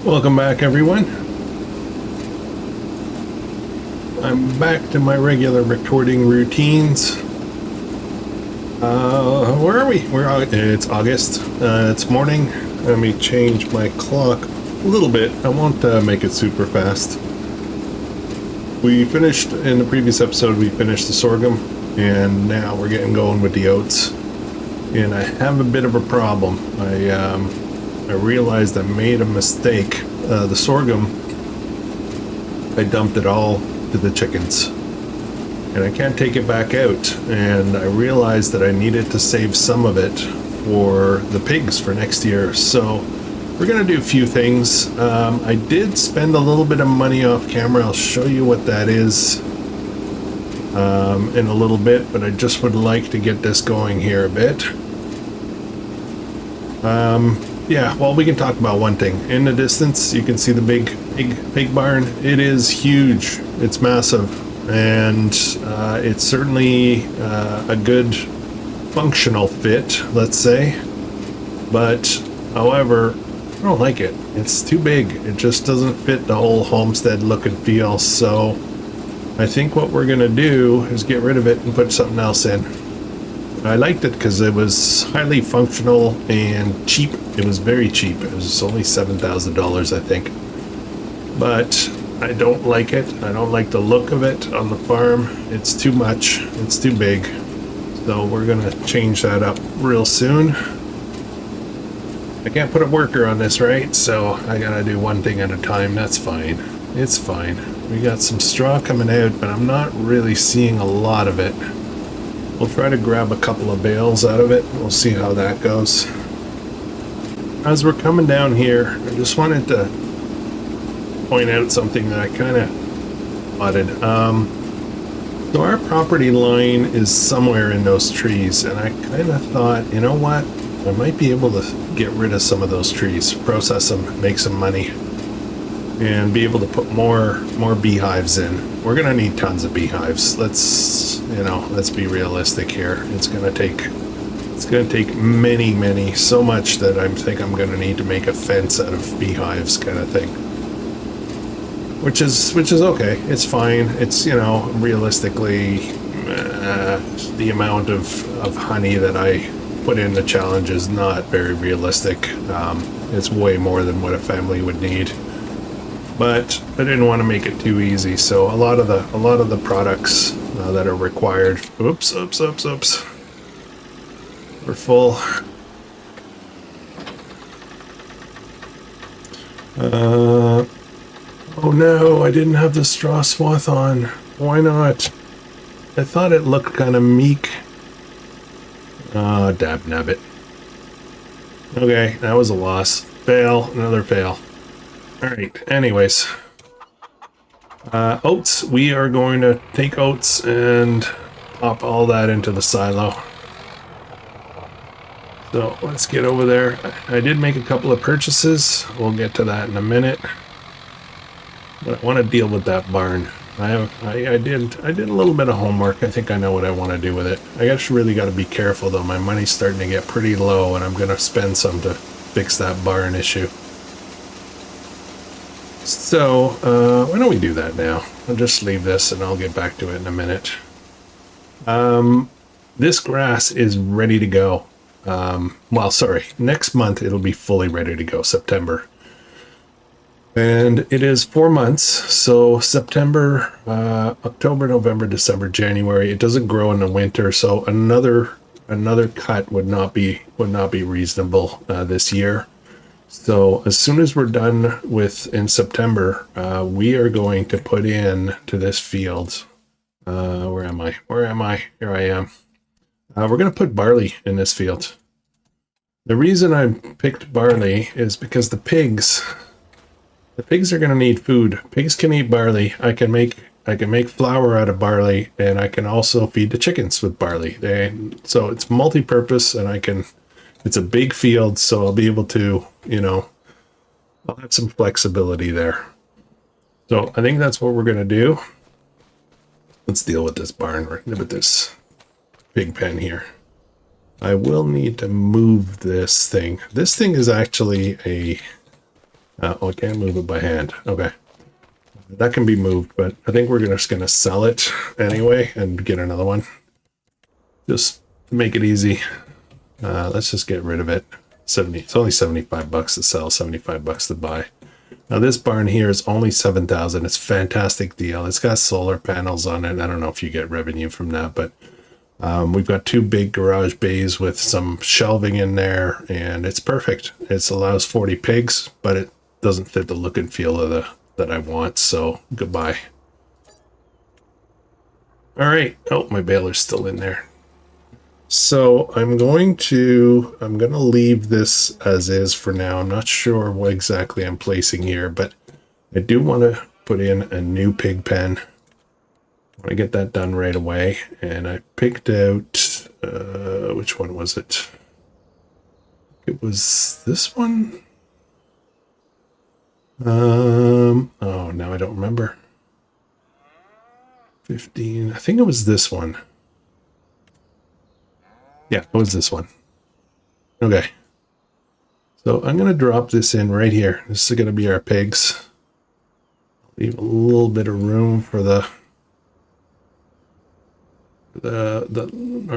Welcome back, everyone. I'm back to my regular recording routines. Where are we? It's August. It's morning. Let me change my clock a little bit. I won't make it super fast. We finished, in the previous episode, we finished the sorghum, and now we're getting going with the oats. And I have a bit of a problem. I realized I made a mistake. The sorghum, I dumped it all to the chickens. And I can't take it back out. And I realized that I needed to save some of it for the pigs for next year. So we're going to do a few things. I did spend a little bit of money off camera. I'll show you what that is in a little bit. But I just would like to get this going here a bit. Yeah, well, we can talk about one thing. In the distance, you can see the big pig barn. It is huge. It's massive. And it's certainly a good functional fit, let's say. But, however, I don't like it. It's too big. It just doesn't fit the whole Homestead look and feel. So I think what we're going to do is get rid of it and put something else in. I liked it because it was highly functional and cheap. It was very cheap. It was only $7,000, I think. But I don't like it. I don't like the look of it on the farm. It's too much. It's too big. So we're going to change that up real soon. I can't put a worker on this, right? So I got to do one thing at a time. That's fine. It's fine. We got some straw coming out, but I'm not really seeing a lot of it. We'll try to grab a couple of bales out of it. We'll see how that goes. As we're coming down here, I just wanted to point out something that I kind of spotted. So our property line is somewhere in those trees, and I kind of thought, you know what? I might be able to get rid of some of those trees, process them, make some money, and be able to put more beehives in. We're gonna need tons of beehives. Let's be realistic here. It's gonna take many, so much that I think I'm gonna need to make a fence out of beehives, kind of thing. Which is okay. It's fine. It's, realistically, the amount of honey that I put in the challenge is not very realistic. It's way more than what a family would need. But I didn't want to make it too easy, so a lot of the products that are required. Oops. We're full. Oh no, I didn't have the straw swath on. Why not? I thought it looked kind of meek. Dab nabbit. Okay, that was a loss. Fail, another fail. Alright, anyways. Oats. We are going to take oats and pop all that into the silo. So, let's get over there. I did make a couple of purchases. We'll get to that in a minute. But I want to deal with that barn. I did a little bit of homework. I think I know what I want to do with it. I just really got to be careful, though. My money's starting to get pretty low, and I'm going to spend some to fix that barn issue. So, why don't we do that now? I'll just leave this and I'll get back to it in a minute. This grass is ready to go. Well, sorry, next month it'll be fully ready to go, September. And it is 4 months, so September, October, November, December, January. It doesn't grow in the winter, so another cut would not be reasonable this year. So as soon as we're done with in September, we are going to put in to this field. Where am I? Here I am. We're going to put barley in this field. The reason I picked barley is because the pigs are going to need food. Pigs can eat barley. I can make flour out of barley, and I can also feed the chickens with barley. So it's multi-purpose, and it's a big field, so I'll be able to, I'll have some flexibility there. So I think that's what we're going to do. Let's deal with this barn, with this pig pen here. I will need to move this thing. This thing is actually Oh, I can't move it by hand. Okay. That can be moved, but I think we're just going to sell it anyway and get another one. Just to make it easy. Let's just get rid of it. 70. It's only 75 bucks to sell, 75 bucks to buy. Now this barn here is only 7,000. It's a fantastic deal. It's got solar panels on it. I don't know if you get revenue from that, but we've got 2 big garage bays with some shelving in there, and it's perfect. It allows 40 pigs, but it doesn't fit the look and feel of the that I want, so goodbye. All right. Oh, my baler's still in there. So I'm going to leave this as is for now. I'm not sure what exactly I'm placing here, but I do want to put in a new pig pen. I want to get that done right away. And I picked out, which one was it? It was this one. Oh, now I don't remember. 15, I think it was this one. Yeah, it was this one. Okay. So I'm going to drop this in right here. This is going to be our pigs. Leave a little bit of room for our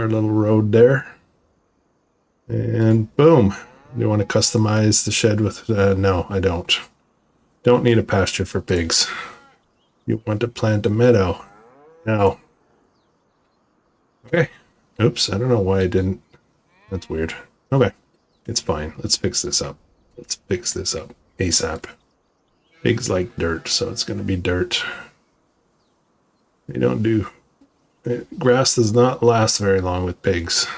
little road there. And boom. Do you want to customize the shed with, no, I don't. Don't need a pasture for pigs. You want to plant a meadow. No. Okay. Oops, I don't know why I didn't. That's weird. Okay. It's fine. Let's fix this up. Let's fix this up ASAP. Pigs like dirt, so it's going to be dirt. They don't do... Grass does not last very long with pigs.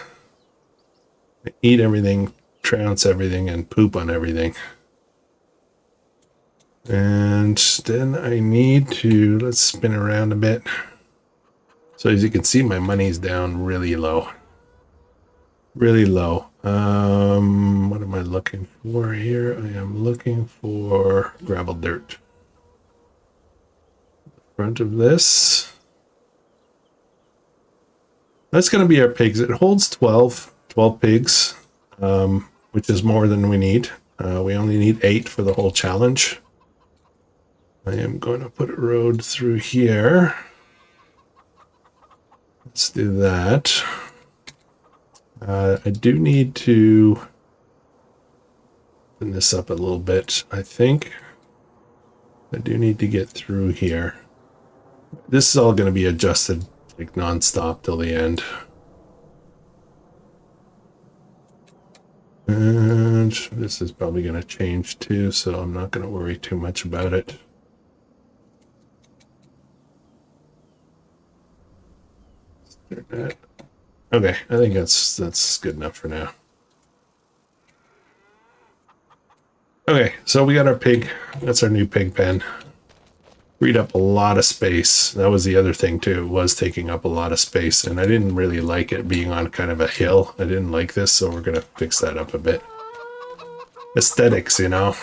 They eat everything, trounce everything, and poop on everything. And then I need to... Let's spin around a bit. So as you can see, my money's down really low. Really low. What am I looking for here? I am looking for gravel dirt. Front of this. That's going to be our pigs. It holds 12 pigs, which is more than we need. We only need 8 for the whole challenge. I am going to put a road through here. Let's do that. I do need to open this up a little bit, I think. I do need to get through here. This is all going to be adjusted like non-stop till the end. And this is probably going to change too, so I'm not going to worry too much about it. Okay, I think that's good enough for now. Okay, so we got our pig. That's our new pig pen. Freed up a lot of space. That was the other thing too. It was taking up a lot of space, and I didn't really like it being on kind of a hill. I didn't like this, so we're gonna fix that up a bit. Aesthetics, you know.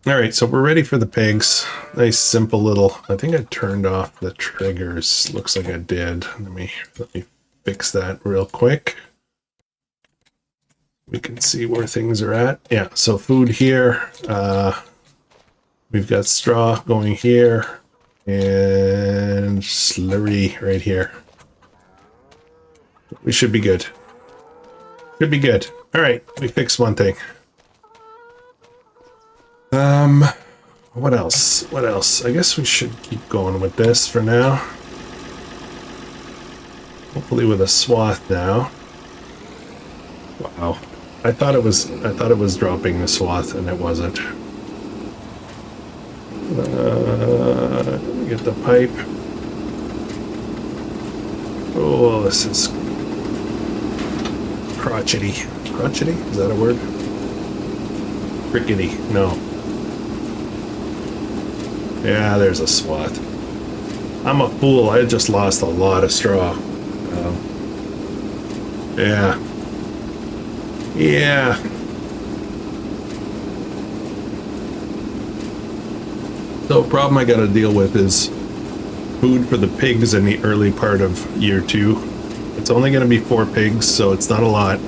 Alright, so we're ready for the pigs. Nice simple little... I think I turned off the triggers. Looks like I did. Let me fix that real quick. We can see where things are at. Yeah, so food here. We've got straw going here. And slurry right here. We should be good. Should be good. Alright, we fixed one thing. What else? What else? I guess we should keep going with this for now. Hopefully with a swath now. Wow. I thought it was dropping the swath and it wasn't. Get the pipe. Oh, this is crotchety. Crotchety? Is that a word? Rickety. No. Yeah, there's a swath. I'm a fool. I just lost a lot of straw. Yeah. Yeah. So, problem I gotta deal with is food for the pigs in the early part of year 2. It's only gonna be 4 pigs, so it's not a lot.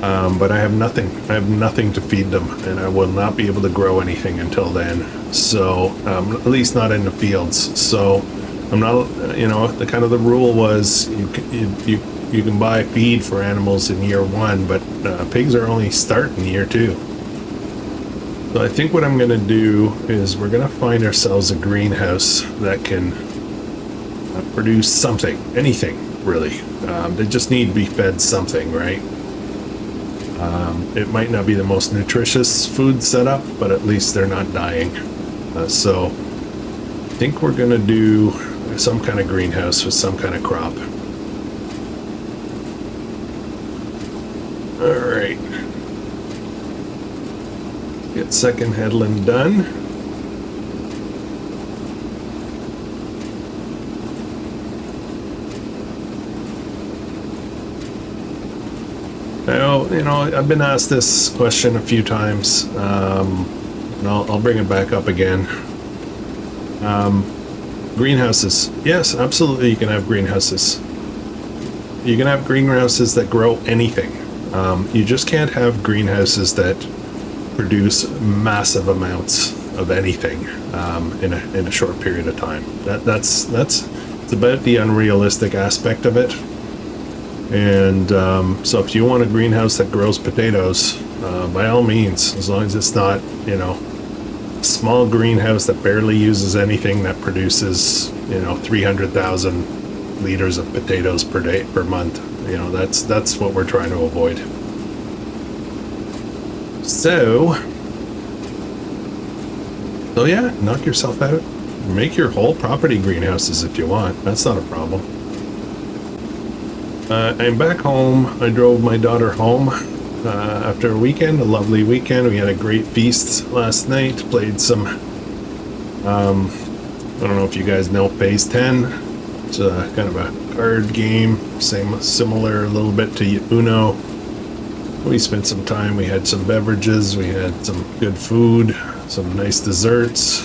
But I have nothing. I have nothing to feed them, and I will not be able to grow anything until then. So at least not in the fields. So I'm not, the kind of the rule was you can buy feed for animals in year 1, but pigs are only start in year 2. So I think what I'm going to do is we're going to find ourselves a greenhouse that can produce something, anything really. They just need to be fed something, right? It might not be the most nutritious food setup, but at least they're not dying. So I think we're going to do some kind of greenhouse with some kind of crop. All right. Get second headland done. Now, I've been asked this question a few times, and I'll bring it back up again. Greenhouses. Yes, absolutely, you can have greenhouses. You can have greenhouses that grow anything. You just can't have greenhouses that produce massive amounts of anything in a short period of time. That's it's about the unrealistic aspect of it. And so if you want a greenhouse that grows potatoes, by all means, as long as it's not, a small greenhouse that barely uses anything, that produces, 300,000 liters of potatoes per day, per month. That's what we're trying to avoid. So yeah, knock yourself out. Make your whole property greenhouses if you want. That's not a problem. I'm back home. I drove my daughter home after a weekend, a lovely weekend. We had a great feast last night. Played some, I don't know if you guys know Phase 10. It's kind of a card game, similar a little bit to Uno. We spent some time. We had some beverages. We had some good food, some nice desserts.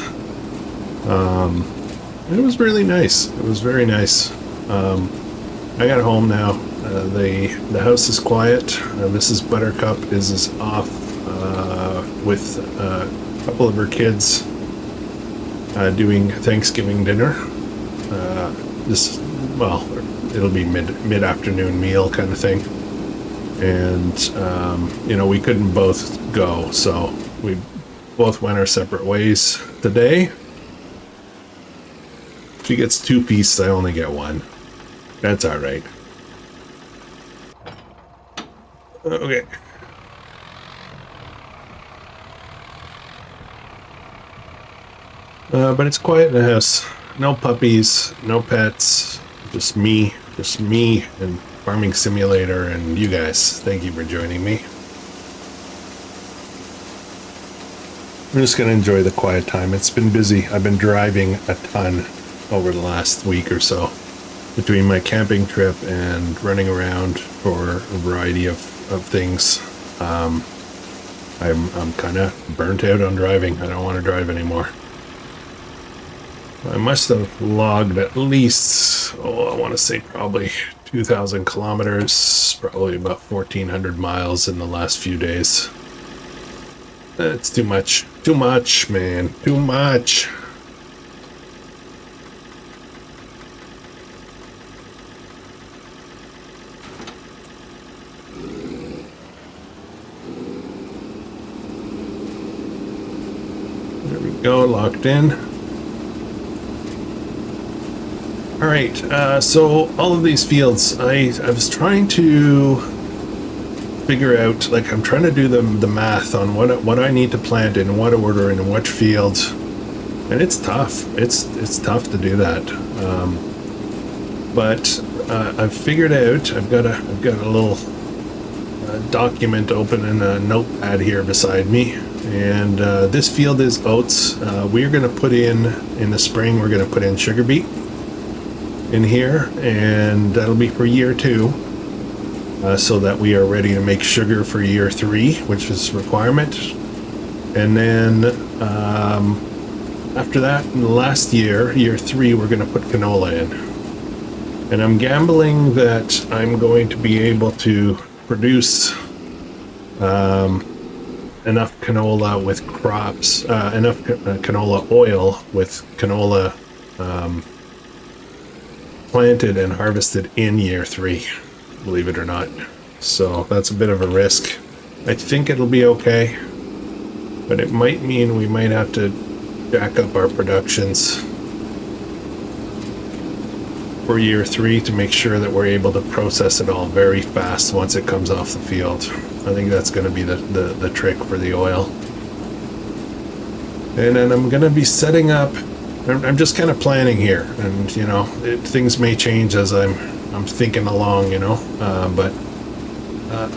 It was really nice. It was very nice. I got home now. The house is quiet. Mrs. Buttercup is off with a couple of her kids doing Thanksgiving dinner. It'll be mid-afternoon meal kind of thing. And, we couldn't both go, so we both went our separate ways today. She gets 2 pieces, I only get 1. That's all right. Okay. But it's quiet in the house. No puppies, no pets, just me and Farming Simulator and you guys. Thank you for joining me. I'm just going to enjoy the quiet time. It's been busy. I've been driving a ton over the last week or so between my camping trip and running around for a variety of things. I'm kind of burnt out on driving. I don't want to drive anymore. I must have logged at least, I want to say probably 2,000 kilometers, probably about 1,400 miles in the last few days. It's too much. Too much, man. Too much. There we go, locked in. All right, so all of these fields, I was trying to figure out, like, I'm trying to do the math on what I need to plant in what order and in which fields, and it's tough. It's tough to do that. But I've figured out. I've got a little document open in a notepad here beside me, and this field is oats. We're going to put in the spring. We're going to put in sugar beet in here, and that'll be for year 2, so that we are ready to make sugar for year 3, which is requirement. And then after that, in the last year 3, we're going to put canola in. And I'm gambling that I'm going to be able to produce enough canola with crops, enough canola oil with canola planted and harvested in year 3, believe it or not. So that's a bit of a risk. I think it'll be okay, but it might mean we might have to jack up our productions for year 3 to make sure that we're able to process it all very fast once it comes off the field. I think that's going to be the trick for the oil. And then I'm going to be setting up, I'm just kind of planning here, and you know, things may change as I'm thinking along, you know, but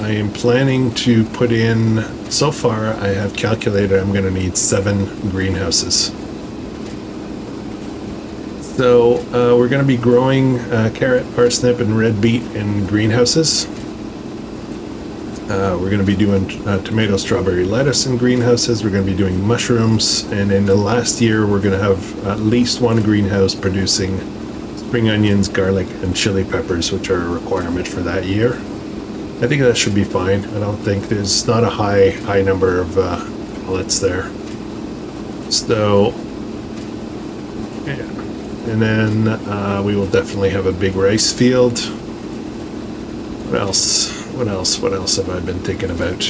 I am planning to put in, so far I have calculated I'm going to need 7 greenhouses. So we're going to be growing carrot, parsnip, and red beet in greenhouses. We're going to be doing tomato, strawberry, lettuce in greenhouses. We're going to be doing mushrooms, and in the last year we're going to have at least 1 greenhouse producing spring onions, garlic, and chili peppers, which are a requirement for that year. I think that should be fine. I don't think there's not a high number of pellets there. So yeah. And then we will definitely have a big rice field. What else? What else have I been thinking about?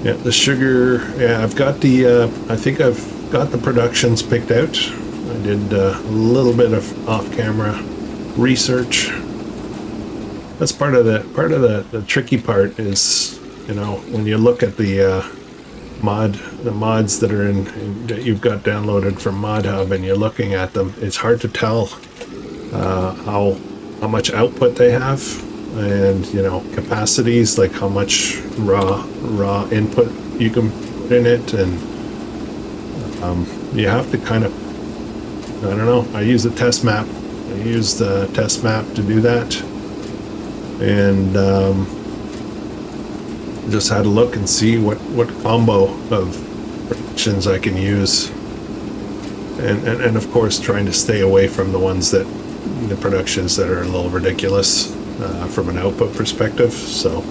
Yeah, the sugar. Yeah, I've got the. I think I've got the productions picked out. I did a little bit of off-camera research. That's part of the tricky part is, you know, when you look at the mods that are that you've got downloaded from ModHub, and you're looking at them, it's hard to tell how much output they have, and you know, capacities, like how much raw input you can put in it, and you have to kind of, I don't know, I use a test map. I use the test map to do that, and just had a look and see what combo of productions I can use, and of course trying to stay away from the ones that, the productions that are a little ridiculous from an output perspective. So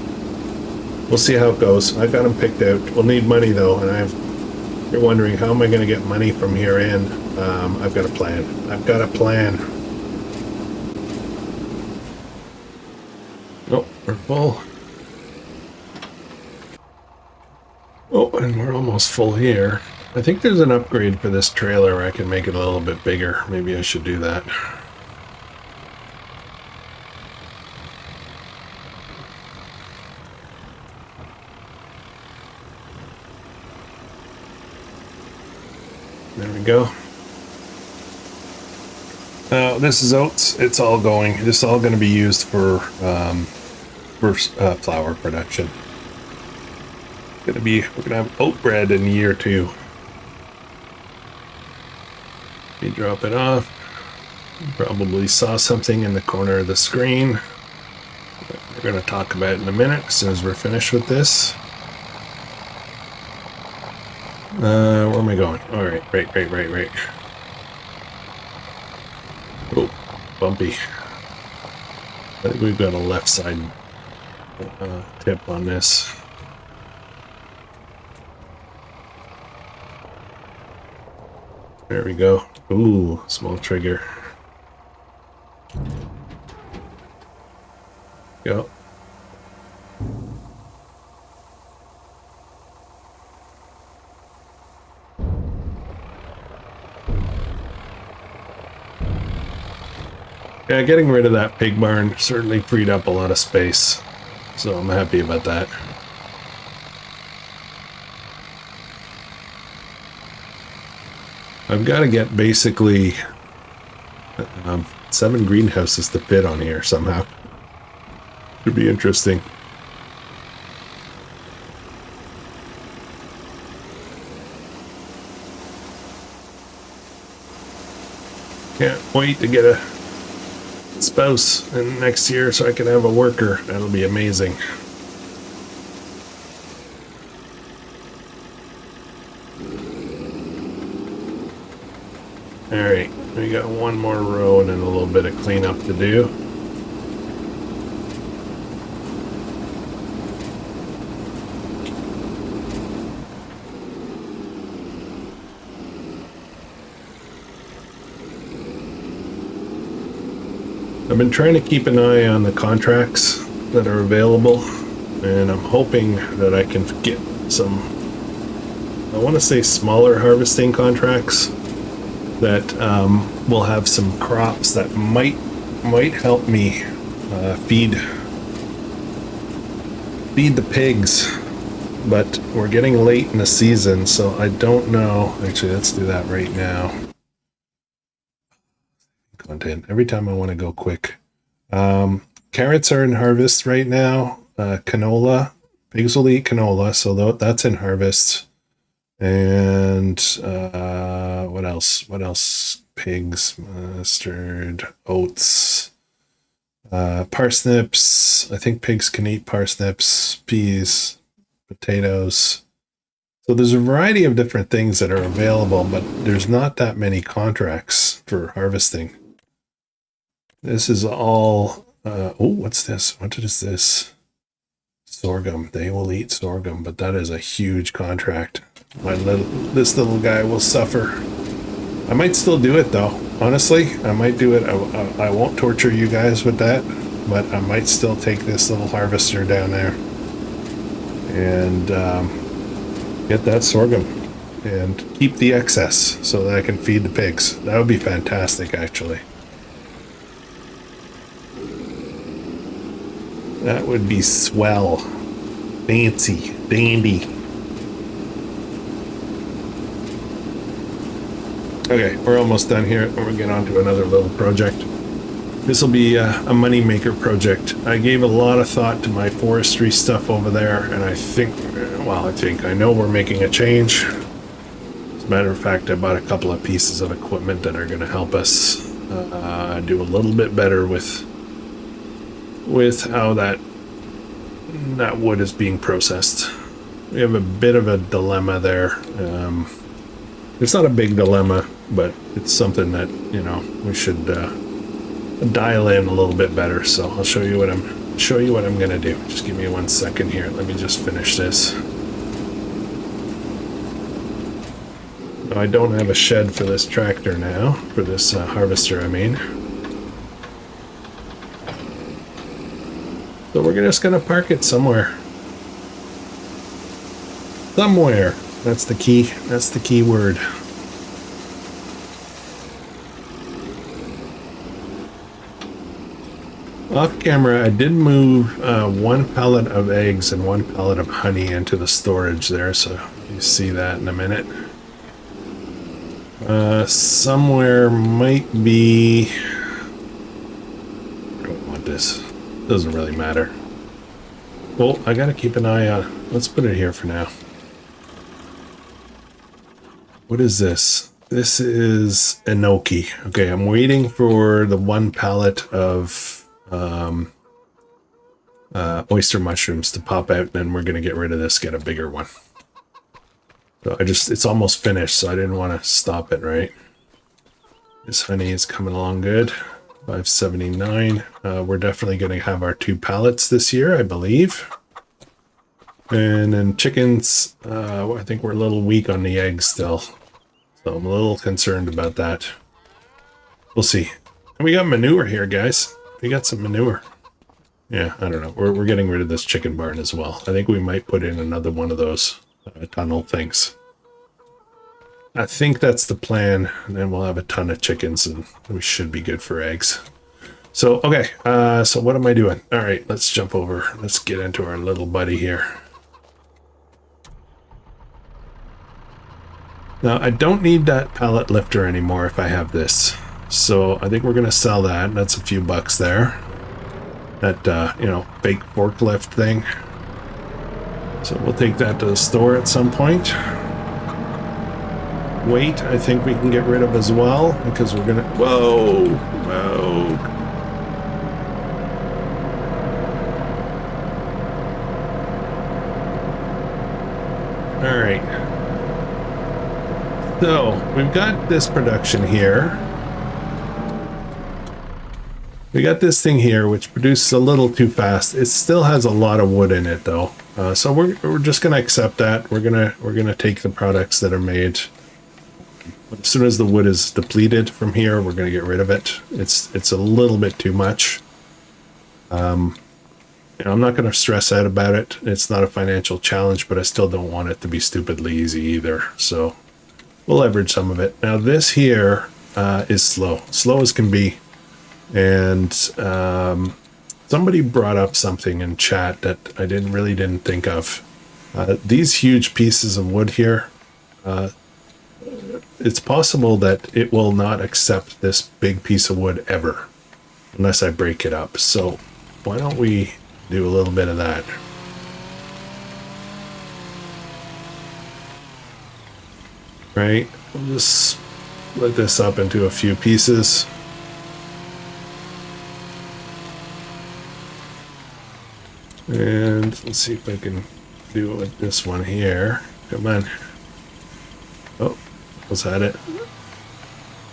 we'll see how it goes. I got them picked out. We'll need money though, and you're wondering how am I going to get money from here in. I've got a plan. Oh, we're full. Oh, and we're almost full here. I think there's an upgrade for this trailer where I can make it a little bit bigger. Maybe I should do that. There we go. Now this is oats. It's all going. This is all going to be used for flour production. We're gonna have oat bread in year 2. You drop it off. You probably saw something in the corner of the screen that we're gonna talk about in a minute as soon as we're finished with this. Where am I going? All right, right. Oh, bumpy. I think we've got a left side tip on this. There we go. Ooh, small trigger. Go. Yeah, getting rid of that pig barn certainly freed up a lot of space, so I'm happy about that. I've got to get basically 7 greenhouses to fit on here somehow. Should be interesting. Can't wait to get a spouse in next year so I can have a worker. That'll be amazing. Alright, we got one more row and then a little bit of cleanup to do. I've been trying to keep an eye on the contracts that are available, and I'm hoping that I can get some, I want to say smaller harvesting contracts that will have some crops that might help me feed the pigs. But we're getting late in the season, so I don't know. Actually, let's do that right now. Content. Every time I want to go quick. Carrots are in harvest right now. Canola. Pigs will eat canola, so that's in harvest. And what else? What else? Pigs, mustard, oats, parsnips. I think pigs can eat parsnips, peas, potatoes. So there's a variety of different things that are available, but there's not that many contracts for harvesting. This is all, oh, what's this? What is this? Sorghum. They will eat sorghum, but that is a huge contract. This little guy will suffer. I might still do it though. Honestly, I might do it. I won't torture you guys with that, but I might still take this little harvester down there and get that sorghum and keep the excess so that I can feed the pigs. That would be fantastic, actually. That would be swell. Fancy. Dandy. Okay, we're almost done here. We'll get on to another little project. This will be a money maker project. I gave a lot of thought to my forestry stuff over there, and I know we're making a change. As a matter of fact, I bought a couple of pieces of equipment that are going to help us do a little bit better with how that wood is being processed. We have a bit of a dilemma there. It's not a big dilemma, but it's something that, you know, we should dial in a little bit better. So I'll show you what I'm gonna do. Just give me 1 second here. Let me just finish this. Now, I don't have a shed for this tractor now, for this harvester, I mean. So we're just gonna park it somewhere. Somewhere. That's the key. That's the key word. Off camera, I did move 1 pallet of eggs and 1 pallet of honey into the storage there, so you see that in a minute. Somewhere might be... I don't want this. Doesn't really matter. Well, I gotta keep an eye on... Let's put it here for now. What is this? This is enoki. Okay, I'm waiting for the 1 pallet of oyster mushrooms to pop out, and then we're gonna get rid of this, get a bigger one. So it's almost finished, so I didn't want to stop it, right? This honey is coming along good. 579. We're definitely gonna have our 2 pallets this year, I believe. And then chickens, I think we're a little weak on the eggs still. So I'm a little concerned about that. We'll see. And we got manure here, guys. We got some manure. Yeah, I don't know. We're getting rid of this chicken barn as well. I think we might put in another one of those tunnel things. I think that's the plan. And then we'll have a ton of chickens and we should be good for eggs. So, okay. So what am I doing? All right, let's jump over. Let's get into our little buddy here. Now, I don't need that pallet lifter anymore if I have this. So I think we're going to sell that. That's a few bucks there. That, you know, fake forklift thing. So we'll take that to the store at some point. Weight, I think we can get rid of as well, because we're going to... Whoa! Whoa! All right. So, we've got this production here. We got this thing here, which produces a little too fast. It still has a lot of wood in it, though. So we're just gonna accept that. We're gonna take the products that are made But as soon as the wood is depleted from here, we're going to get rid of it. It's a little bit too much. You know, I'm not going to stress out about it. It's not a financial challenge, but I still don't want it to be stupidly easy either. So we'll leverage some of it. Now this here is slow as can be. And somebody brought up something in chat that I really didn't think of. These huge pieces of wood here, it's possible that it will not accept this big piece of wood ever unless I break it up. So why don't we do a little bit of that? Right, we'll just split this up into a few pieces. And let's see if I can do it with this one here. Come on. Oh, was that it?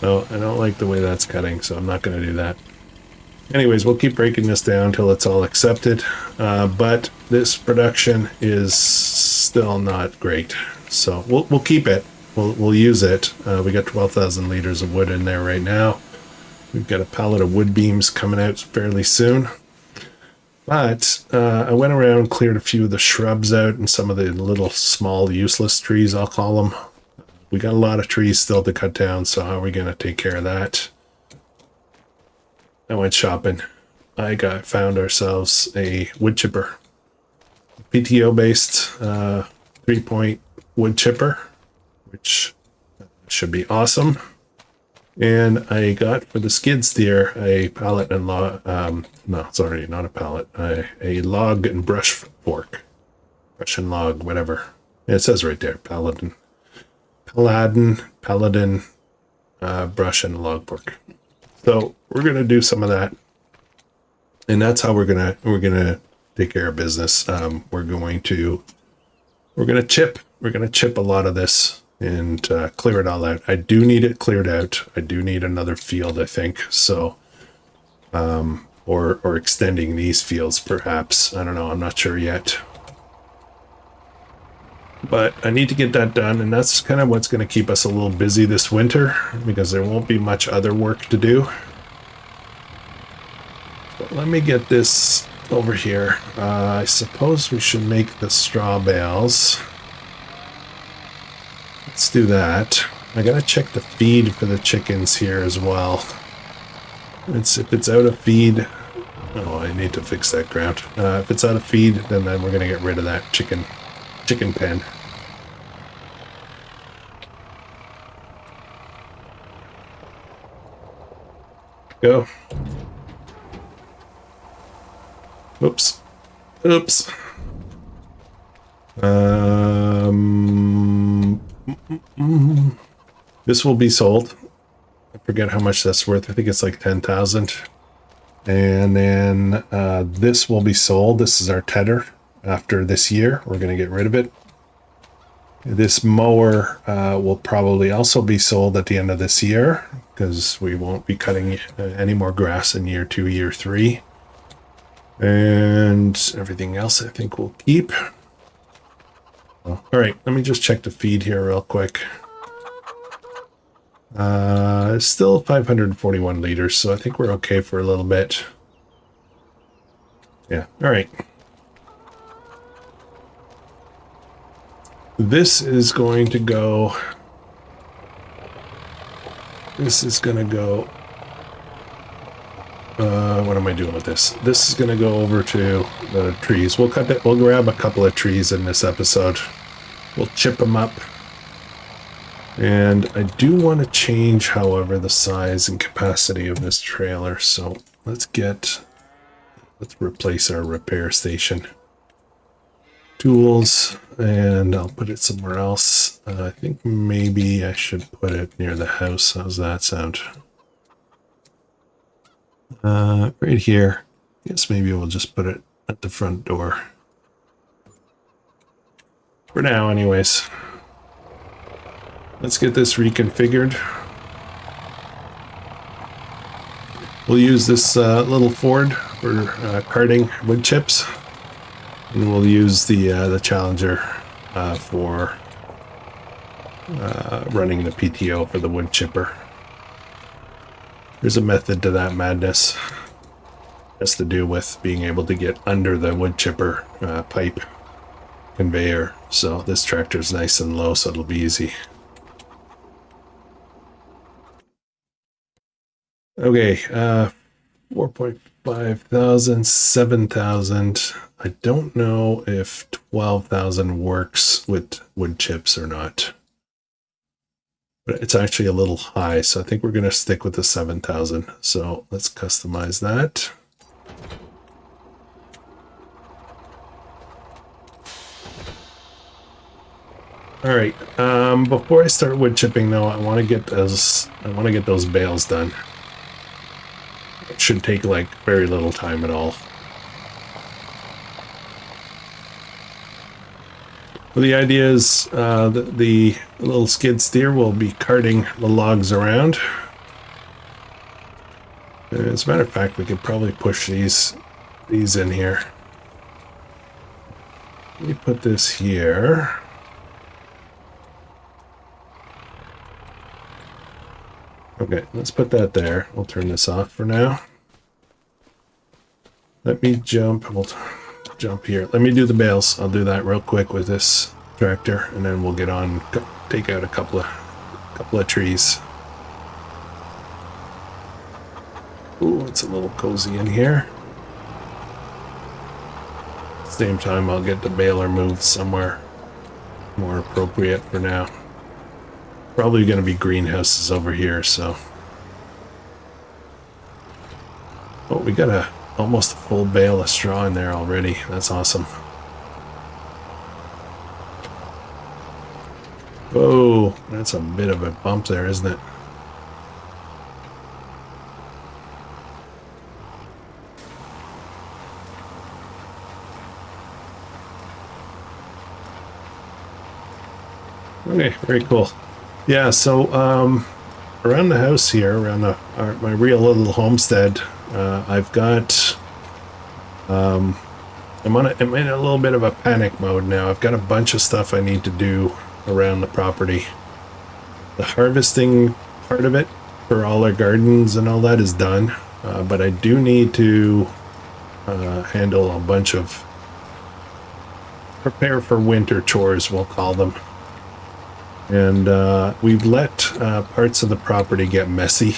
No, I don't like the way that's cutting, so I'm not going to do that. Anyways, we'll keep breaking this down until it's all accepted. But this production is still not great, so we'll keep it. We'll use it. We got 12,000 liters of wood in there right now. We've got a pallet of wood beams coming out fairly soon. But I went around, cleared a few of the shrubs out and some of the little small useless trees, I'll call them. We got a lot of trees still to cut down, so how are we going to take care of that? I went shopping. Found ourselves a wood chipper. PTO based 3-point wood chipper, which should be awesome. And I got for the skid steer a pallet and log, no, sorry, not a pallet, a log and brush fork. Brush and log, whatever. Yeah, it says right there, paladin, brush and log fork. So we're gonna do some of that, and that's how we're gonna take care of business. We're gonna chip a lot of this and clear it all out. I do need it cleared out. I do need another field, I think. So, or extending these fields, perhaps. I don't know. I'm not sure yet. But I need to get that done, and that's kind of what's going to keep us a little busy this winter, because there won't be much other work to do. So let me get this over here. I suppose we should make the straw bales. Let's do that. I gotta check the feed for the chickens here as well. If it's out of feed, oh, I need to fix that ground. If it's out of feed, then we're gonna get rid of that chicken pen. Go. Oops. This will be sold. I forget how much that's worth. I think it's like 10,000. And then this will be sold. This is our tedder. After this year, we're going to get rid of it. This mower will probably also be sold at the end of this year, because we won't be cutting any more grass in year 2, year 3. And everything else I think we'll keep. All right, let me just check the feed here real quick. It's still 541 liters, so I think we're okay for a little bit. Yeah, all right. This is going to go... This is going to go... what am I doing with this? This is going to go over to the trees. We'll grab a couple of trees in this episode. We'll chip them up. And I do want to change, however, the size and capacity of this trailer. So let's replace our repair station. Tools, and I'll put it somewhere else. I think maybe I should put it near the house. How's that sound? Right here. I guess maybe we'll just put it at the front door. For now, anyways. Let's get this reconfigured. We'll use this little Ford for carting wood chips. And we'll use the Challenger for running the PTO for the wood chipper. There's a method to that madness. Has to do with being able to get under the wood chipper pipe conveyor. So this tractor's nice and low, so it'll be easy. Okay, 4.5 thousand, 7,000. I don't know if 12,000 works with wood chips or not. But it's actually a little high, so I think we're going to stick with the 7,000. So let's customize that. All right. Before I start wood chipping, though, I want to get those bales done. It should take like very little time at all. Well, the idea is that the little skid steer will be carting the logs around. As a matter of fact, we could probably push these in here. Let me put this here. Okay, let's put that there. We'll turn this off for now. Let me jump. We'll jump here. Let me do the bales. I'll do that real quick with this tractor, and then we'll get on, take out a couple of trees. Ooh, it's a little cozy in here. Same time, I'll get the baler moved somewhere more appropriate for now. Probably going to be greenhouses over here, so. Oh, we got almost a full bale of straw in there already. That's awesome. Whoa, that's a bit of a bump there, isn't it? Okay, very cool. Yeah, so around the house here, around my real little homestead, I've got I'm in a little bit of a panic mode now. I've got a bunch of stuff I need to do around the property. The harvesting part of it for all our gardens and all that is done, but I do need to handle a bunch of prepare for winter chores, we'll call them. And we've let parts of the property get messy,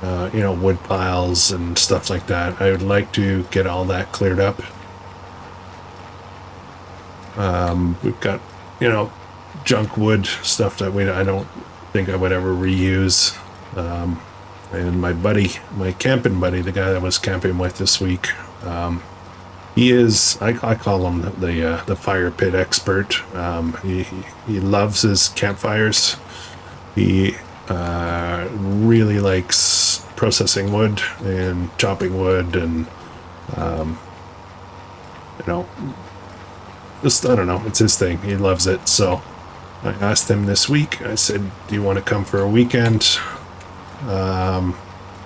you know, wood piles and stuff like that. I would like to get all that cleared up. We've got, you know, junk wood stuff that I don't think I would ever reuse. And my camping buddy, the guy that was camping with this week, he is, I call him the fire pit expert. He loves his campfires. He really likes processing wood and chopping wood and, you know, just, I don't know, it's his thing. He loves it. So I asked him this week, I said, do you want to come for a weekend for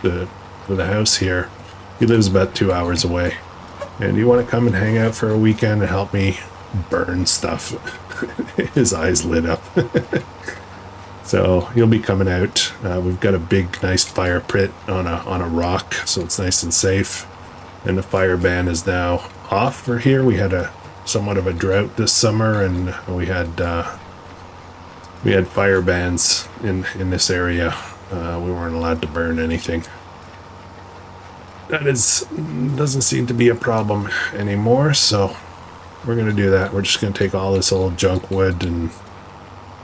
the house here? He lives about 2 hours away. And you want to come and hang out for a weekend and help me burn stuff? His eyes lit up. So he'll be coming out. We've got a big, nice fire pit on a rock, so it's nice and safe. And the fire ban is now off for here. We had somewhat of a drought this summer, and we had fire bans in this area. We weren't allowed to burn anything. That doesn't seem to be a problem anymore, so we're going to do that. We're just going to take all this old junk wood and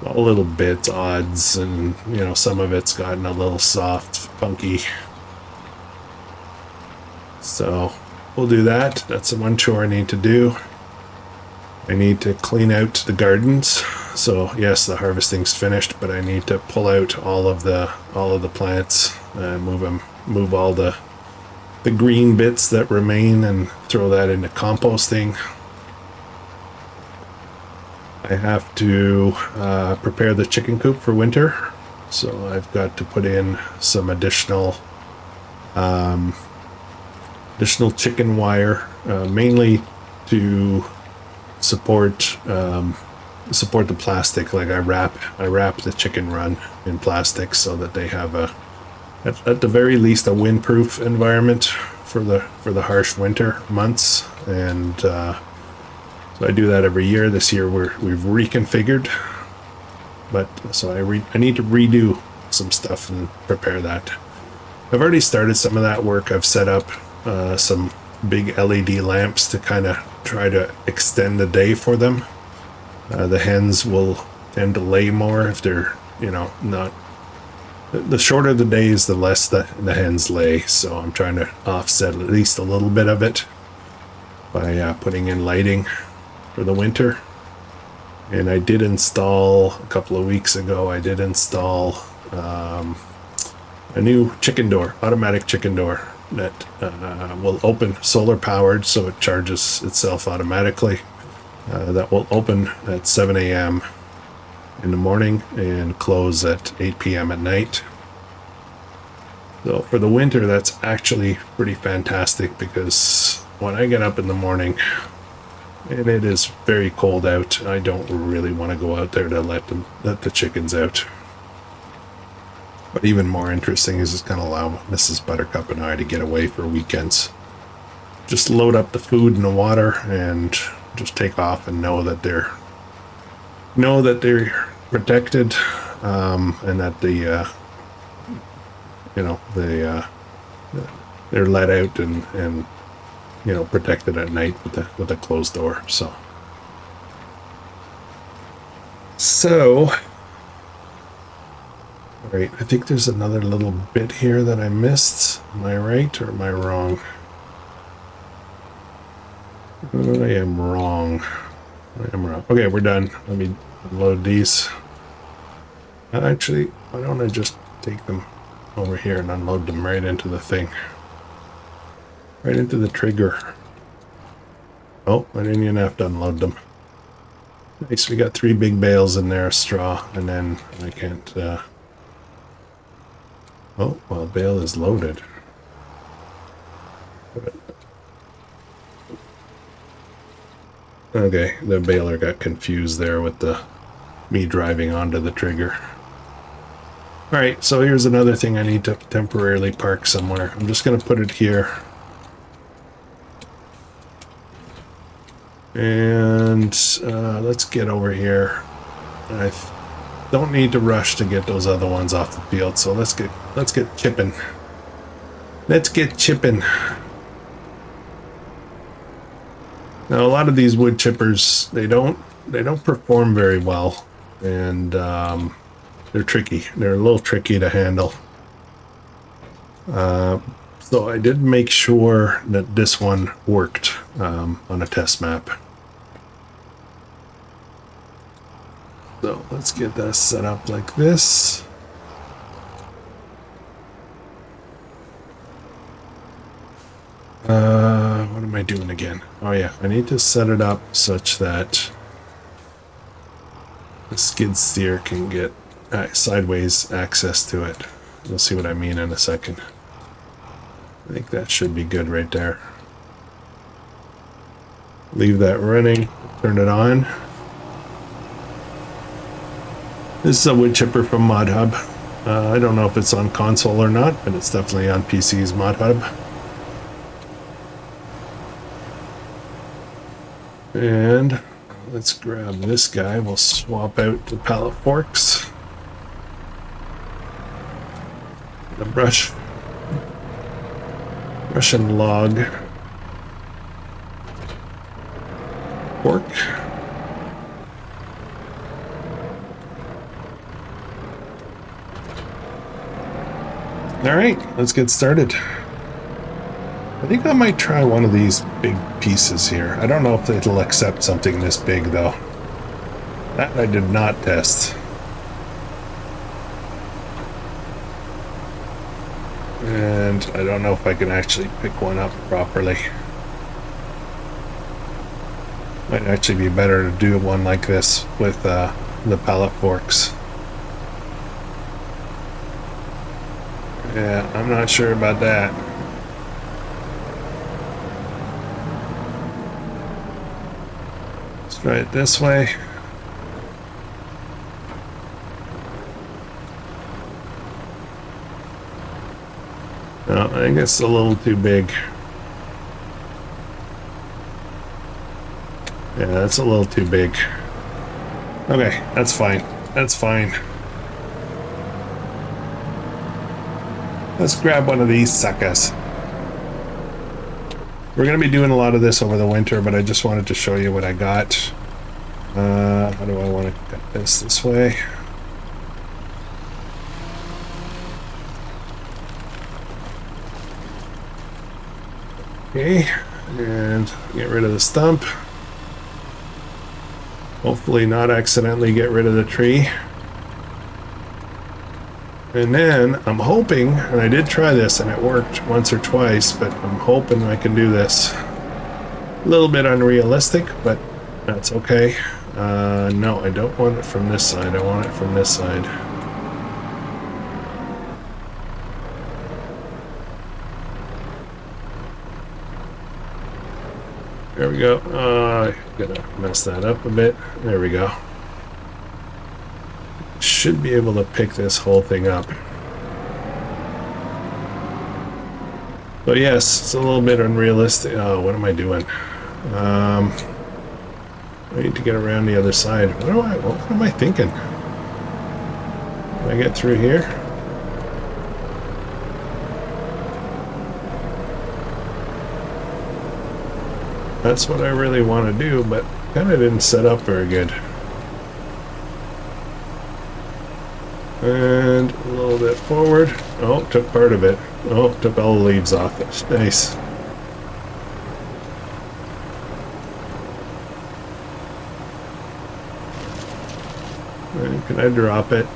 all little bits, odds, and, you know, some of it's gotten a little soft, funky. So we'll do that. That's the one chore I need to do. I need to clean out the gardens. So yes, the harvesting's finished, but I need to pull out all of the plants and move all the green bits that remain and throw that into composting. I have to prepare the chicken coop for winter, so I've got to put in some additional chicken wire, mainly to support support the plastic. Like I wrap the chicken run in plastic so that they have at the very least a windproof environment for the harsh winter months. And so I do that every year. This year we've reconfigured, but so I need to redo some stuff and prepare that. I've already started some of that work. I've set up some big LED lamps to kind of try to extend the day for them. The hens will tend to lay more if they're, not. The shorter the days, the less the hens lay. So I'm trying to offset at least a little bit of it by putting in lighting for the winter. And I did install, a couple of weeks ago, I did install a new chicken door, automatic chicken door that will open solar powered, so it charges itself automatically. That will open at 7 a.m. in the morning and close at 8 p.m. at night. So for the winter, that's actually pretty fantastic, because when I get up in the morning and it is very cold out, I don't really want to go out there to let the chickens out. But even more interesting is it's going to allow Mrs. Buttercup and I to get away for weekends. Just load up the food and the water and just take off and know that they're protected, and that they're let out and protected at night with a closed door. So all right, I think there's another little bit here that I missed. Am I right or am I wrong? I am wrong. Okay, we're done. Let me unload these. Actually, why don't I just take them over here and unload them right into the thing. Right into the trigger. Oh, I didn't even have to unload them. Nice, we got 3 big bales in there of straw, and then I can't... Oh, well, bale is loaded. Okay, the baler got confused there with me driving onto the trigger. Alright, so here's another thing I need to temporarily park somewhere. I'm just going to put it here. And let's get over here. I don't need to rush to get those other ones off the field, so let's get chipping. Let's get chipping. Now, a lot of these wood chippers, they don't perform very well, and they're tricky. They're a little tricky to handle. So I did make sure that this one worked on a test map. So let's get that set up like this. What am I doing again? Oh yeah, I need to set it up such that the skid steer can get sideways access to it. You'll see what I mean in a second. I think that should be good right there. Leave that running, turn it on. This is a wood chipper from Mod Hub. I don't know if it's on console or not, but it's definitely on PC's Mod Hub. And let's grab this guy. We'll swap out the pallet forks. The brush and log fork. All right, let's get started. I think I might try one of these big pieces here. I don't know if it'll accept something this big, though. That I did not test. And I don't know if I can actually pick one up properly. Might actually be better to do one like this with the pallet forks. Yeah, I'm not sure about that. Let's try it this way. No, I think it's a little too big. Yeah, that's a little too big. Okay, that's fine. That's fine. Let's grab one of these suckers. We're going to be doing a lot of this over the winter, but I just wanted to show you what I got. How do I want to cut this way? Okay, and get rid of the stump. Hopefully not accidentally get rid of the tree. And then I'm hoping, and I did try this and it worked once or twice, but I'm hoping I can do this. A little bit unrealistic, but that's okay. No, I don't want it from this side. I want it from this side. There we go. Gonna mess that up a bit. There we go. Should be able to pick this whole thing up. But yes, it's a little bit unrealistic. Oh, what am I doing? I need to get around the other side. What am I thinking? Can I get through here? That's what I really want to do, but kind of didn't set up very good. And a little bit forward. Oh, took part of it. Oh, took all the leaves off. That's nice. And can I drop it?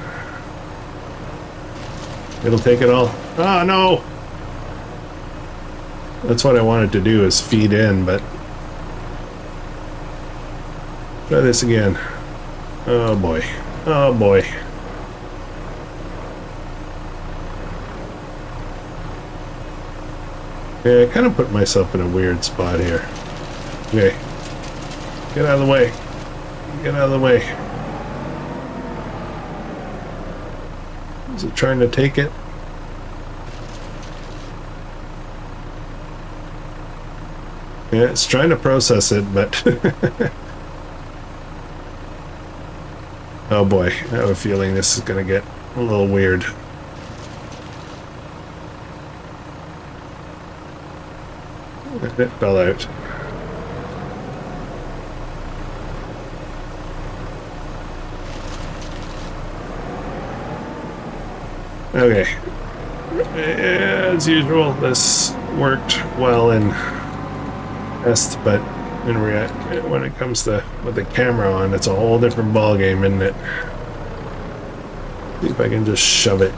It'll take it all. Oh, no! That's what I wanted to do, is feed in, but... Try this again. Oh, boy. Oh, boy. Yeah, I kind of put myself in a weird spot here. Okay. Get out of the way. Get out of the way. Is it trying to take it? Yeah, it's trying to process it, but... Oh boy, I have a feeling this is going to get a little weird. It fell out. Okay. As usual, this worked well in test, but when it comes to with the camera on, it's a whole different ball game, isn't it? See if I can just shove it.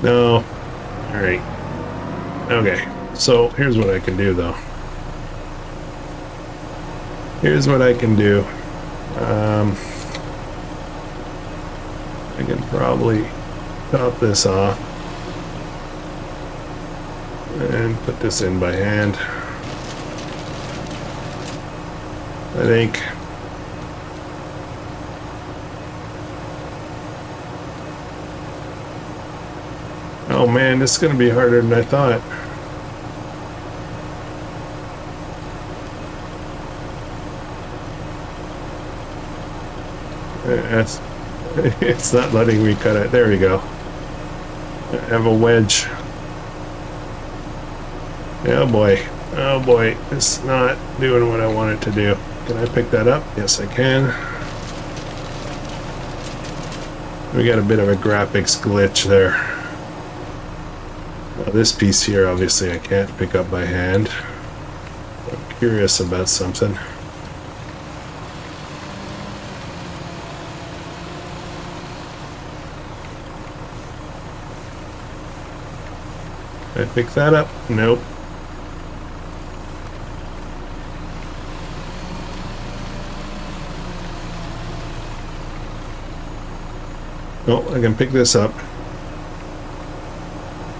No. Alright. Okay. So here's what I can do, though. Here's what I can do. I can probably top this off and put this in by hand. I think. Oh man, this is going to be harder than I thought. It's not letting me cut it. There we go. I have a wedge. Oh boy. Oh boy. It's not doing what I want it to do. Can I pick that up? Yes, I can. We got a bit of a graphics glitch there. Now, this piece here, obviously, I can't pick up by hand. I'm curious about something. Can I pick that up? Nope. Oh, I can pick this up.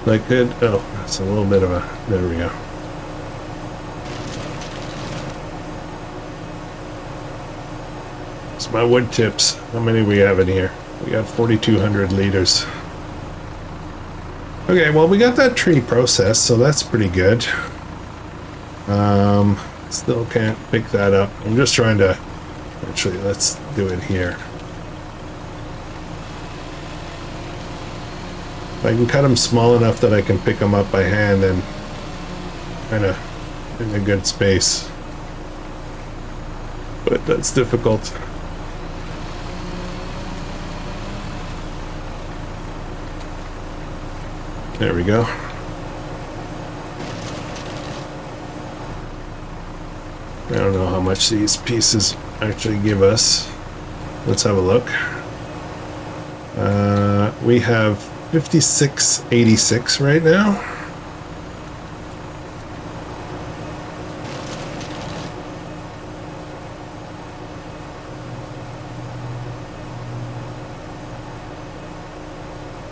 I could. Oh, that's a little bit of a. There we go. It's my wood chips. How many we have in here? We got 4,200 liters. Okay, well, we got that tree processed, so that's pretty good. Still can't pick that up. I'm just trying to... Actually, let's do it here. If I can cut them small enough that I can pick them up by hand and kind of in a good space. But that's difficult. There we go. I don't know how much these pieces actually give us. Let's have a look. We have 56.86 right now.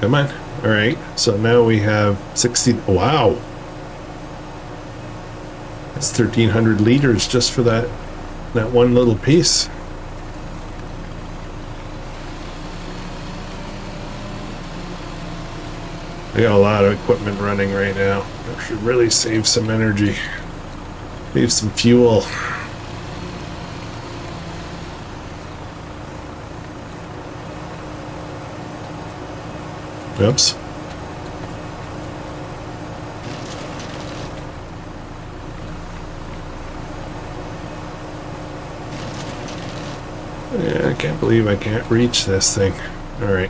Come on. All right. So now we have 60. Wow. That's 1,300 liters just for that one little piece. I got a lot of equipment running right now. I should really save some energy. Save some fuel. Oops. Yeah, I can't believe I can't reach this thing. All right.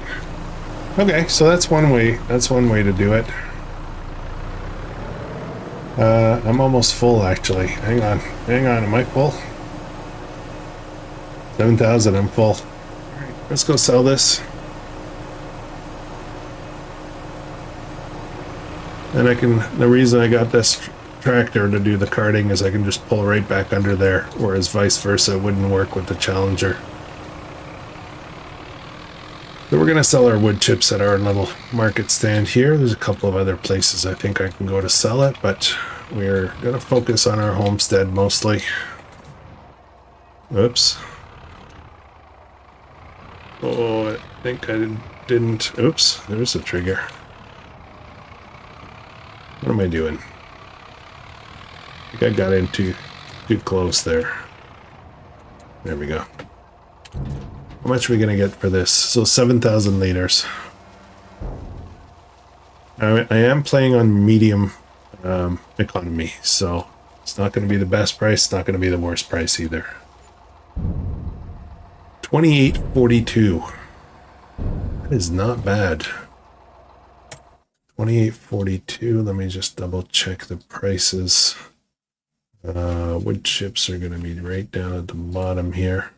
Okay, so that's one way. That's one way to do it. I'm almost full, actually. Hang on. Hang on. Am I full? 7,000. I'm full. All right, let's go sell this. And I can, the reason I got this tractor to do the carting is I can just pull right back under there, whereas vice versa it wouldn't work with the Challenger. So we're going to sell our wood chips at our little market stand here. There's a couple of other places I think I can go to sell it, but we're going to focus on our homestead mostly. Oops. Oh, I think I didn't. Oops, there's a trigger. What am I doing? I think I got in too close there. There we go. How much are we going to get for this? So 7,000 liters. I am playing on medium economy, so it's not going to be the best price. It's not going to be the worst price either. 28.42. That is not bad. 28.42. Let me just double check the prices. Wood chips are going to be right down at the bottom here.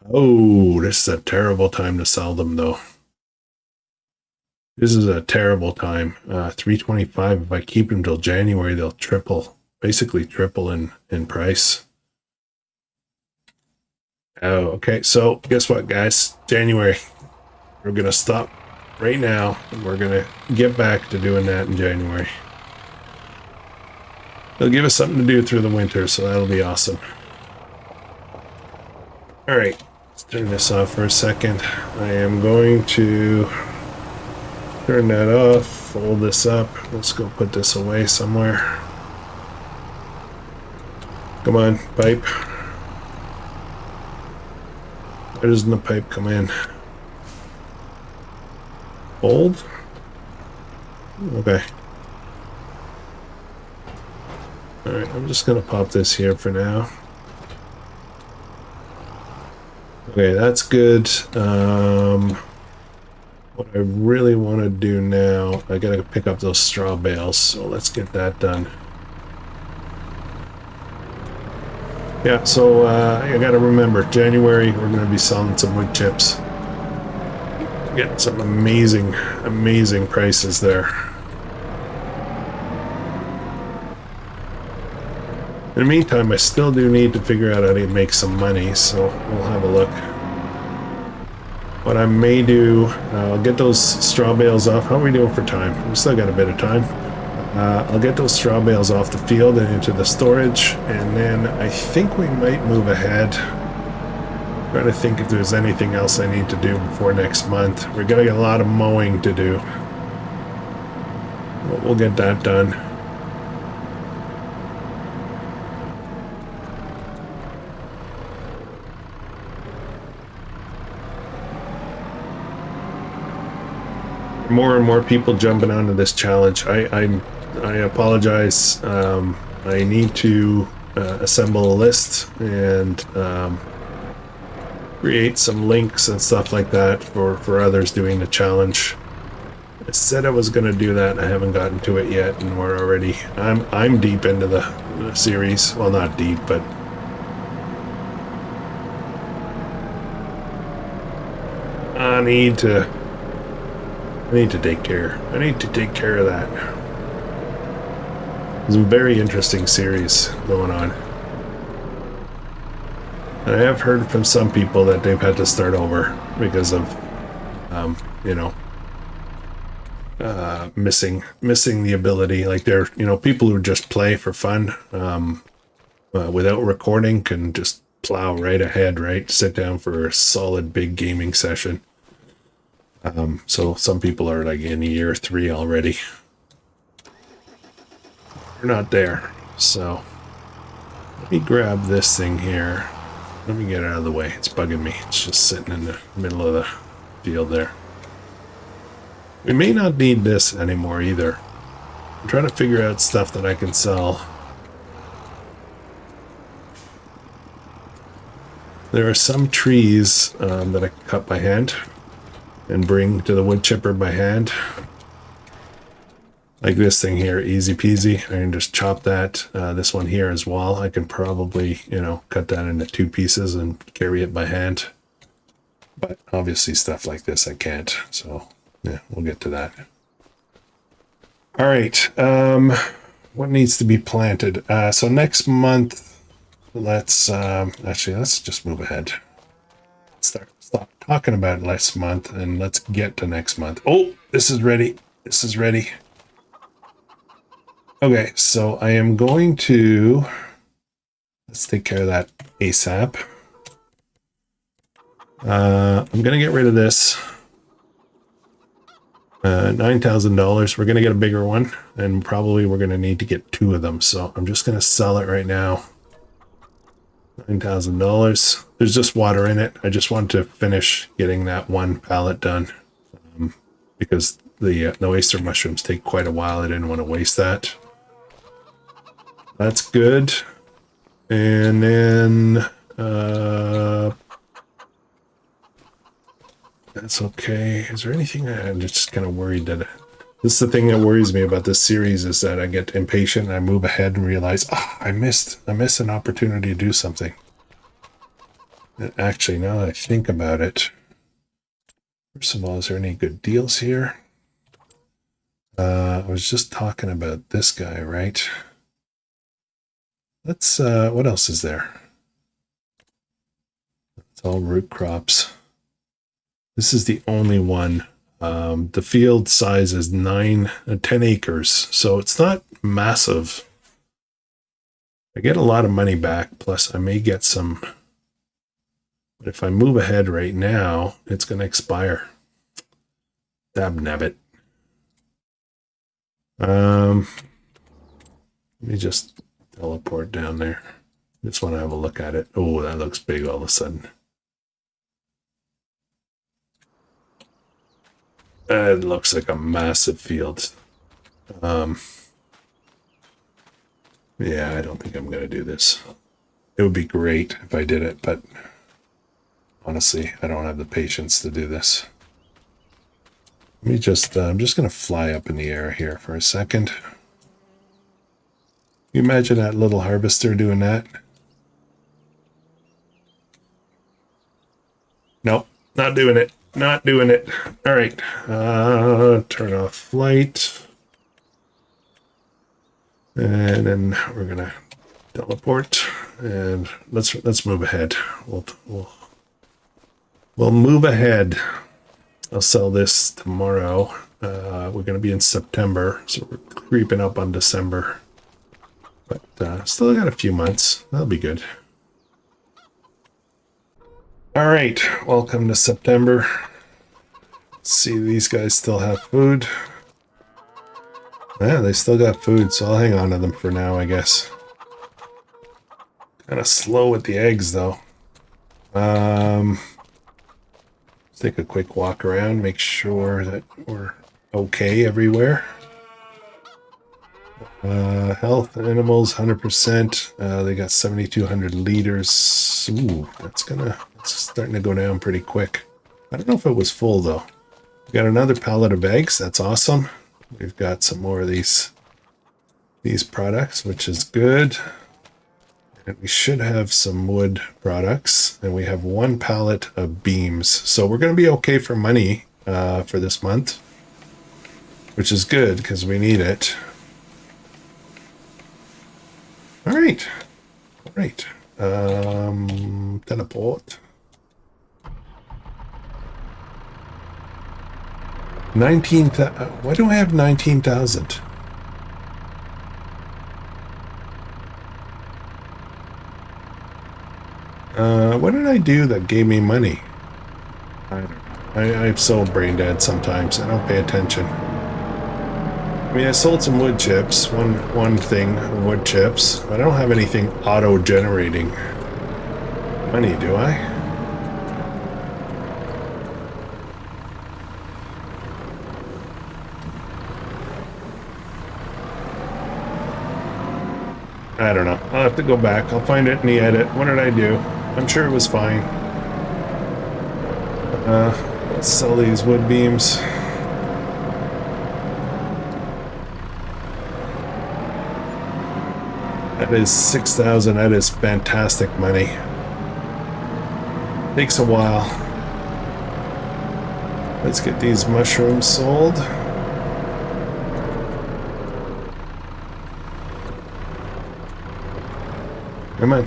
Oh, this is a terrible time to sell them, though. This is a terrible time. 325. If I keep them till January, they'll triple, basically triple in price. Oh, okay. So guess what, guys? January. We're gonna stop right now, and we're gonna get back to doing that in January. They'll give us something to do through the winter, so that'll be awesome. All right. Turn this off for a second. I am going to turn that off, fold this up. Let's go put this away somewhere. Come on, pipe. Where doesn't the pipe come in? Fold? Okay. Alright, I'm just gonna pop this here for now. Okay, that's good. What I really want to do now, I gotta pick up those straw bales, so let's get that done. Yeah, so I gotta remember, January we're gonna be selling some wood chips. Getting some amazing, amazing prices there. In the meantime, I still do need to figure out how to make some money, so we'll have a look. What I may do, I'll get those straw bales off. How are we doing for time? We still got a bit of time. I'll get those straw bales off the field and into the storage, and then I think we might move ahead. Trying to think if there's anything else I need to do before next month. We're gonna get a lot of mowing to do. We'll get that done. More and more people jumping onto this challenge. I apologize. I need to assemble a list and create some links and stuff like that for others doing the challenge. I said I was going to do that. I haven't gotten to it yet, and we're already. I'm deep into the series. Well, not deep, but I need to take care. I need to take care of that. There's a very interesting series going on. And I have heard from some people that they've had to start over because of, you know, missing the ability. Like they're, you know, people who just play for fun without recording can just plow right ahead, right? Sit down for a solid big gaming session. So some people are like in year 3 already. We're not there. So let me grab this thing here. Let me get it out of the way. It's bugging me. It's just sitting in the middle of the field there. We may not need this anymore either. I'm trying to figure out stuff that I can sell. There are some trees that I can cut by hand and bring to the wood chipper by hand. Like this thing here, easy peasy. I can just chop that. This one here as well. I can probably, you know, cut that into 2 pieces and carry it by hand. But obviously stuff like this I can't. So yeah, we'll get to that. All right. What needs to be planted? So next month, let's just move ahead. Stop talking about last month and let's get to next month. Oh, this is ready. This is ready. Okay, so I am going to, let's take care of that ASAP. I'm going to get rid of this. $9,000. We're going to get a bigger one, and probably we're going to need to get 2 of them. So I'm just going to sell it right now. $9,000. There's just water in it. I just want to finish getting that one pallet done because the oyster mushrooms take quite a while. I didn't want to waste that. That's good. And then that's okay. Is there anything I'm just kind of worried that this is the thing that worries me about this series is that I get impatient and I move ahead and realize, I missed an opportunity to do something. And actually, now that I think about it, first of all, is there any good deals here? I was just talking about this guy, right? Let's, what else is there? It's all root crops. This is the only one. The field size is 10 acres, so it's not massive. I get a lot of money back, plus I may get some. But if I move ahead right now, it's going to expire. Dab nabbit. Let me just teleport down there. Just want to have a look at it. Oh, that looks big all of a sudden. It looks like a massive field. Yeah, I don't think I'm going to do this. It would be great if I did it, but honestly, I don't have the patience to do this. Let me just, I'm just going to fly up in the air here for a second. Can you imagine that little harvester doing that? Nope, not doing it. Not doing it. All right. Turn off flight. And then we're going to teleport and let's move ahead. We'll move ahead. I'll sell this tomorrow. We're going to be in September, so we're creeping up on December. But still got a few months. That'll be good. All right, welcome to September. Let's see, these guys still have food. Yeah, they still got food, so I'll hang on to them for now, I guess. Kind of slow with the eggs, though. Let's take a quick walk around, make sure that we're okay everywhere. Health animals 100%. They got 7,200 liters. Ooh, it's starting to go down pretty quick. I don't know if it was full though. We got another pallet of eggs. That's awesome. We've got some more of these products, which is good. And we should have some wood products, and we have 1 pallet of beams. So we're going to be okay for money for this month, which is good because we need it. All right. Teleport. 19,000. Why do I have 19,000? What did I do that gave me money? I don't know. I'm so brain dead sometimes. I don't pay attention. I mean, I sold some wood chips, one thing of wood chips, but I don't have anything auto-generating money, do I? I don't know. I'll have to go back. I'll find it in the edit. What did I do? I'm sure it was fine. Let's sell these wood beams. That is 6,000. That is fantastic money. Takes a while. Let's get these mushrooms sold. Come on.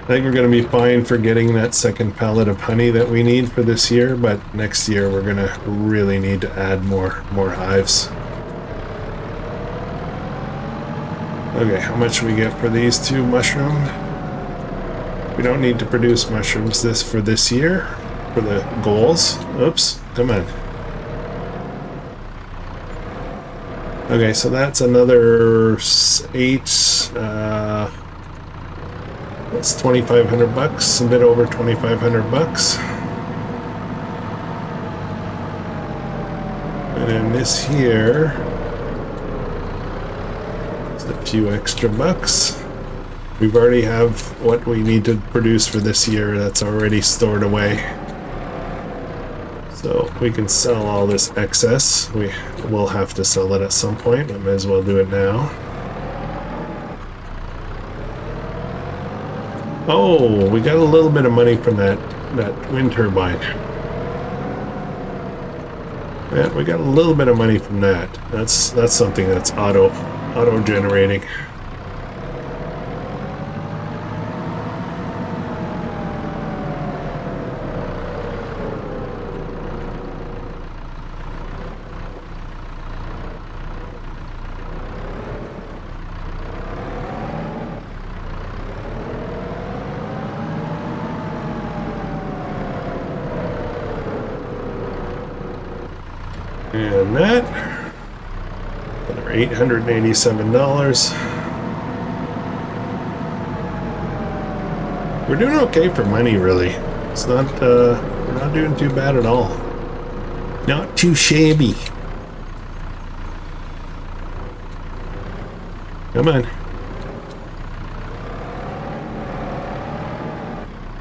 I think we're going to be fine for getting that second pallet of honey that we need for this year, but next year we're going to really need to add more hives. Okay, how much we get for these 2 mushrooms? We don't need to produce mushrooms for this year for the goals. Oops, come on. Okay, so that's another 8. That's 2,500 bucks, a bit over 2,500 bucks. And then this here, a few extra bucks. We've already have what we need to produce for this year that's already stored away. So we can sell all this excess. We will have to sell it at some point. I might as well do it now. Oh, we got a little bit of money from that wind turbine. Yeah, we got a little bit of money from that. That's something that's auto generating. And that, another $887. We're doing okay for money, really. It's not, we're not doing too bad at all. Not too shabby. Come on.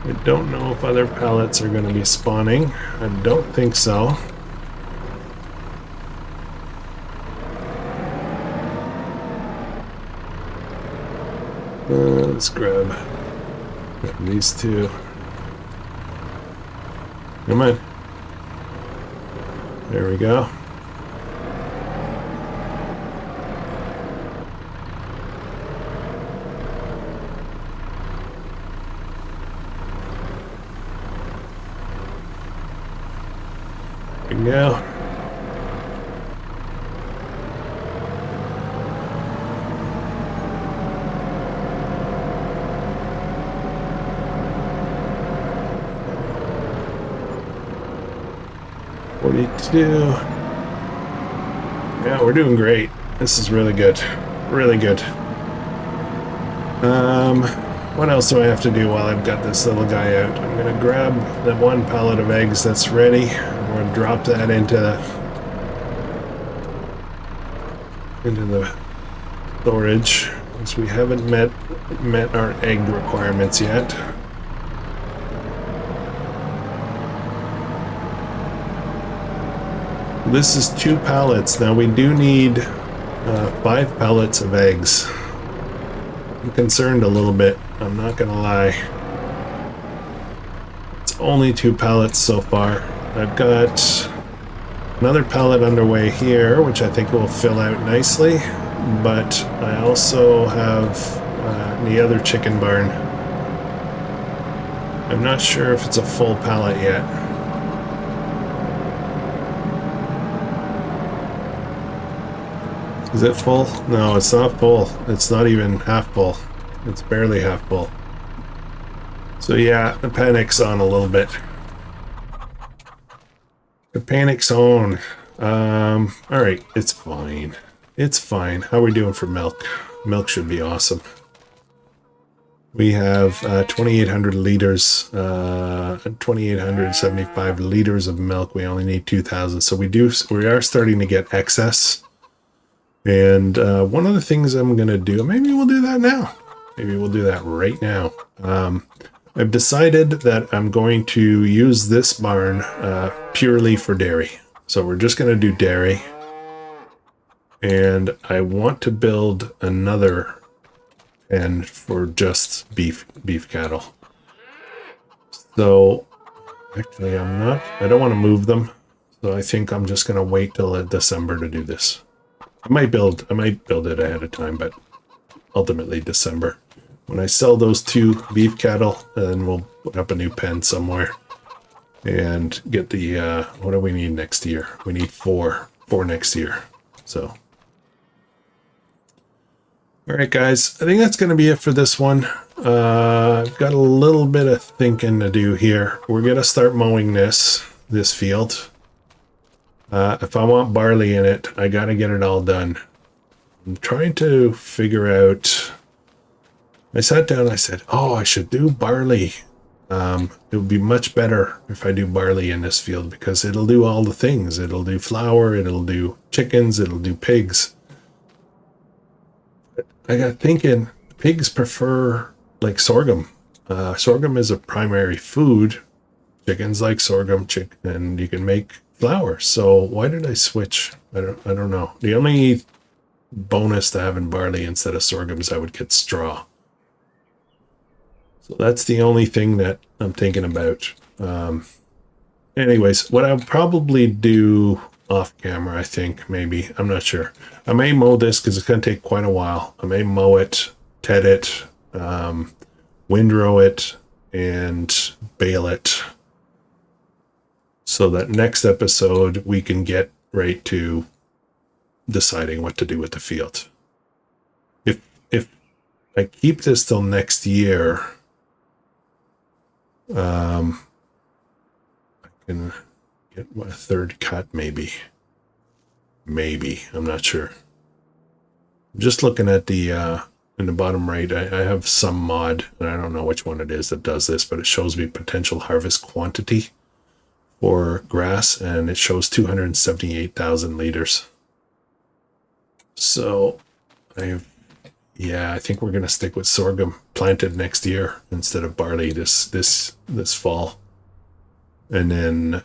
I don't know if other pallets are going to be spawning. I don't think so. Let's grab these 2. Come on. There we go. There we go. 42. Yeah, we're doing great. This is really good. Really good. What else do I have to do while I've got this little guy out? I'm gonna grab that one pallet of eggs that's ready. I'm gonna drop that into the storage, because we haven't met our egg requirements yet. This is 2 pallets. Now we do need 5 pallets of eggs. I'm concerned a little bit, I'm not gonna lie. It's only 2 pallets so far. I've got another pallet underway here, which I think will fill out nicely, but I also have the other chicken barn. I'm not sure if it's a full pallet yet. Is it full? No, it's not full. It's not even half full. It's barely half full. So yeah, the panic's on a little bit. The panic's on. Alright, it's fine. It's fine. How are we doing for milk? Milk should be awesome. We have 2,800 liters, 2,875 liters of milk. We only need 2,000. So we are starting to get excess. And one of the things I'm going to do, maybe we'll do that now. Maybe we'll do that right now. I've decided that I'm going to use this barn purely for dairy. So we're just going to do dairy. And I want to build another pen for just beef cattle. So actually I don't want to move them. So I think I'm just going to wait till December to do this. I might build it ahead of time, but ultimately December. When I sell those 2 beef cattle, then we'll put up a new pen somewhere and get the, what do we need next year? We need 4 next year. So, all right, guys, I think that's going to be it for this one. I've got a little bit of thinking to do here. We're going to start mowing this field. If I want barley in it, I got to get it all done. I'm trying to figure out. I sat down and I said, oh, I should do barley. It would be much better if I do barley in this field because it'll do all the things. It'll do flour, it'll do chickens, it'll do pigs. I got thinking, pigs prefer like sorghum. Sorghum is a primary food. Chickens like sorghum, and you can make flour. So why did I switch? I don't know. The only bonus to having barley instead of sorghum is I would get straw. So that's the only thing that I'm thinking about. Anyways, what I'll probably do off camera, I think, maybe, I'm not sure. I may mow this because it's going to take quite a while. I may mow it, ted it, windrow it, and bale it. So that next episode, we can get right to deciding what to do with the field. If I keep this till next year, I can get a 3rd cut, maybe. I'm not sure. I'm just looking at the in the bottom right. I have some mod, and I don't know which one it is that does this, but it shows me potential harvest quantity for grass, and it shows 278,000 liters. So I think we're gonna stick with sorghum planted next year instead of barley this fall, and then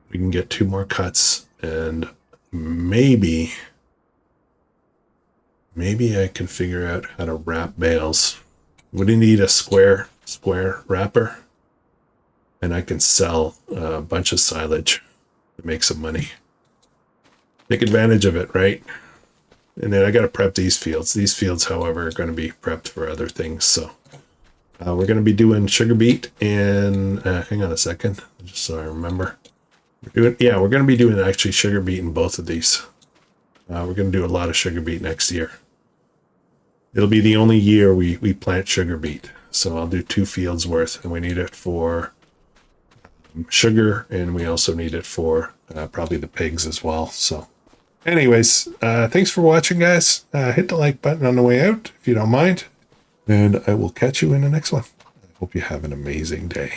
we can get 2 more cuts, and maybe I can figure out how to wrap bales. Would you need a square wrapper? And I can sell a bunch of silage to make some money. Take advantage of it, right? And then I got to prep these fields. These fields, however, are going to be prepped for other things. So we're going to be doing sugar beet and hang on a second, just so I remember. We're going to be doing actually sugar beet in both of these. We're going to do a lot of sugar beet next year. It'll be the only year we plant sugar beet. So I'll do 2 fields worth, and we need it for sugar, and we also need it for probably the pigs as well. So anyways, thanks for watching, guys. Hit the like button on the way out if you don't mind, and I will catch you in the next one. I hope you have an amazing day.